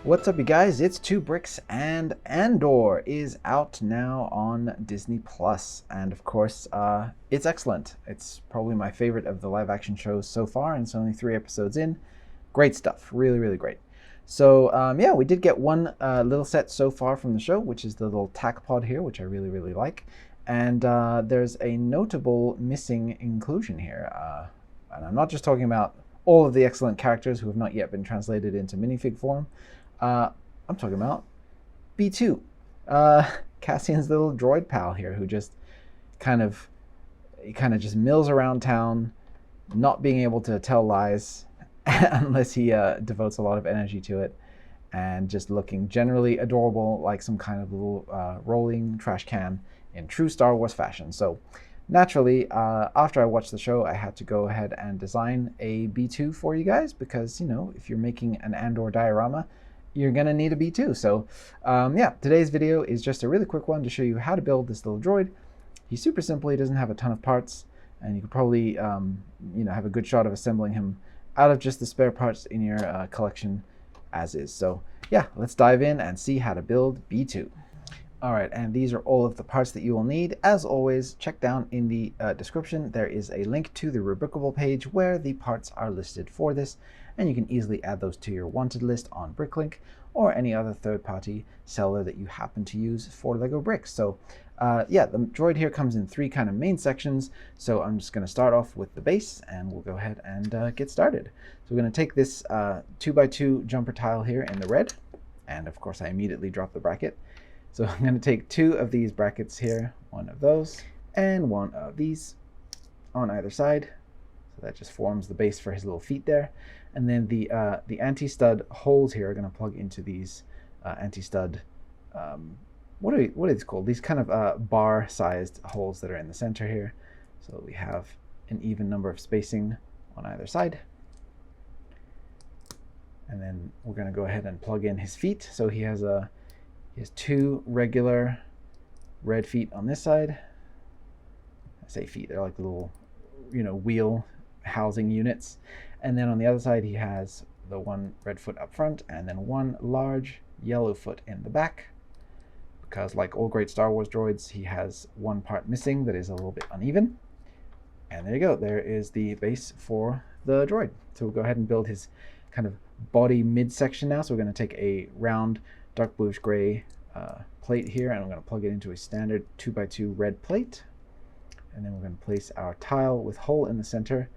What's up, you guys? It's 2Bricks, and Andor is out now on Disney Plus, and of course, it's excellent. It's probably my favorite of the live-action shows so far, and it's only 3 episodes in. Great stuff, really, really great. So yeah, we did get one little set so far from the show, which is the little tack pod here, which I really, really like. And there's a notable missing inclusion here, and I'm not just talking about all of the excellent characters who have not yet been translated into minifig form. I'm talking about B2, Cassian's little droid pal here, who just kind of just mills around town, not being able to tell lies unless he devotes a lot of energy to it, and just looking generally adorable, like some kind of little rolling trash can in true Star Wars fashion. So naturally, after I watched the show, I had to go ahead and design a B2 for you guys, because, you know, if you're making an Andor diorama, you're going to need a B2. So yeah, today's video is just a really quick one to show you how to build this little droid. He's super simple. He doesn't have a ton of parts, and you could probably you know, have a good shot of assembling him out of just the spare parts in your collection as is. So yeah, let's dive in and see how to build B2. All right, and these are all of the parts that you will need. As always, check down in the description. There is a link to the Rubricable page where the parts are listed for this, and you can easily add those to your wanted list on Bricklink or any other third-party seller that you happen to use for Lego bricks. So yeah, the droid here comes in 3 kind of main sections. So I'm just going to start off with the base, and we'll go ahead and get started. So we're going to take this 2x2 jumper tile here in the red, and of course I immediately drop the bracket. So I'm going to take 2 of these brackets here, 1 of those, and 1 of these on either side. So that just forms the base for his little feet there. And then the anti-stud holes here are going to plug into these anti-stud, what are these called? These kind of bar-sized holes that are in the center here. So we have an even number of spacing on either side. And then we're going to go ahead and plug in his feet. So he has 2 regular red feet on this side. I say feet, they're like little, you know, wheel housing units. And then on the other side, he has the 1 red foot up front, and then 1 large yellow foot in the back. Because like all great Star Wars droids, he has 1 part missing that is a little bit uneven. And there you go, there is the base for the droid. So we'll go ahead and build his kind of body midsection now. So we're going to take a round dark bluish gray plate here, and I'm going to plug it into a standard 2x2 red plate. And then we're going to place our tile with hole in the center.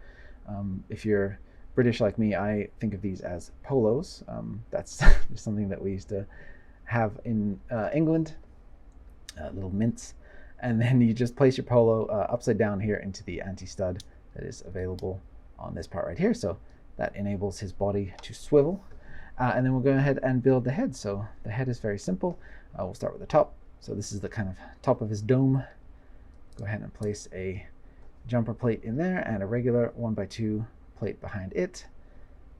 If you're British like me, I think of these as polos. That's just something that we used to have in England, little mints. And then you just place your polo upside down here into the anti-stud that is available on this part right here. So that enables his body to swivel. And then we'll go ahead and build the head. So the head is very simple. We'll start with the top. So this is the kind of top of his dome. Go ahead and place a jumper plate in there and a regular 1x2 plate behind it.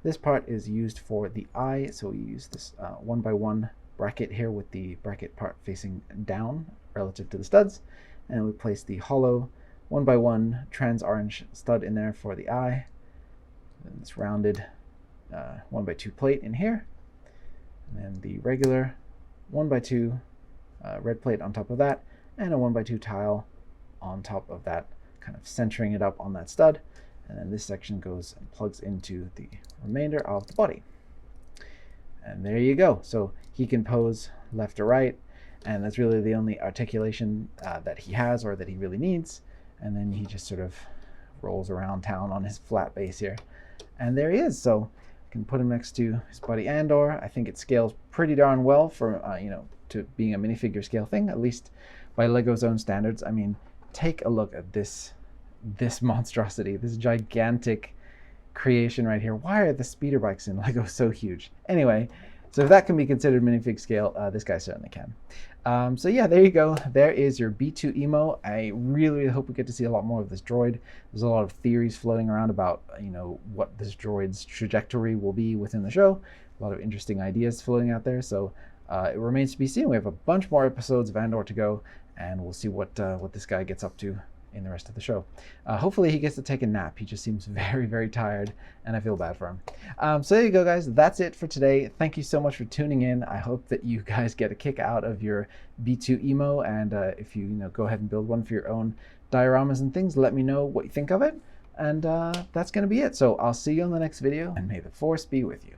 This part is used for the eye. So we use this 1x1 bracket here with the bracket part facing down relative to the studs. And we place the hollow 1x1 trans orange stud in there for the eye. And this rounded 1x2 plate in here, and then the regular 1x2 red plate on top of that, and a 1x2 tile on top of that, kind of centering it up on that stud. And then this section goes and plugs into the remainder of the body. And there you go. So he can pose left or right, and that's really the only articulation that he has, or that he really needs. And then he just sort of rolls around town on his flat base here. And there he is. So can put him next to his buddy Andor. I think it scales pretty darn well for you know, to being a minifigure scale thing, at least by Lego's own standards. I mean, take a look at this monstrosity, this gigantic creation right here. Why are the speeder bikes in Lego so huge? Anyway, so if that can be considered minifig scale, this guy certainly can. So yeah, there you go. There is your B2EMO. I really hope we get to see a lot more of this droid. There's a lot of theories floating around about, you know, what this droid's trajectory will be within the show. A lot of interesting ideas floating out there. So it remains to be seen. We have a bunch more episodes of Andor to go, and we'll see what this guy gets up to in the rest of the show. Hopefully he gets to take a nap. He just seems very, very tired, and I feel bad for him. So there you go, guys. That's it for today. Thank you so much for tuning in. I hope that you guys get a kick out of your B2EMO, and if you go ahead and build one for your own dioramas and things, let me know what you think of it. And that's going to be it. So I'll see you on the next video, and may the force be with you.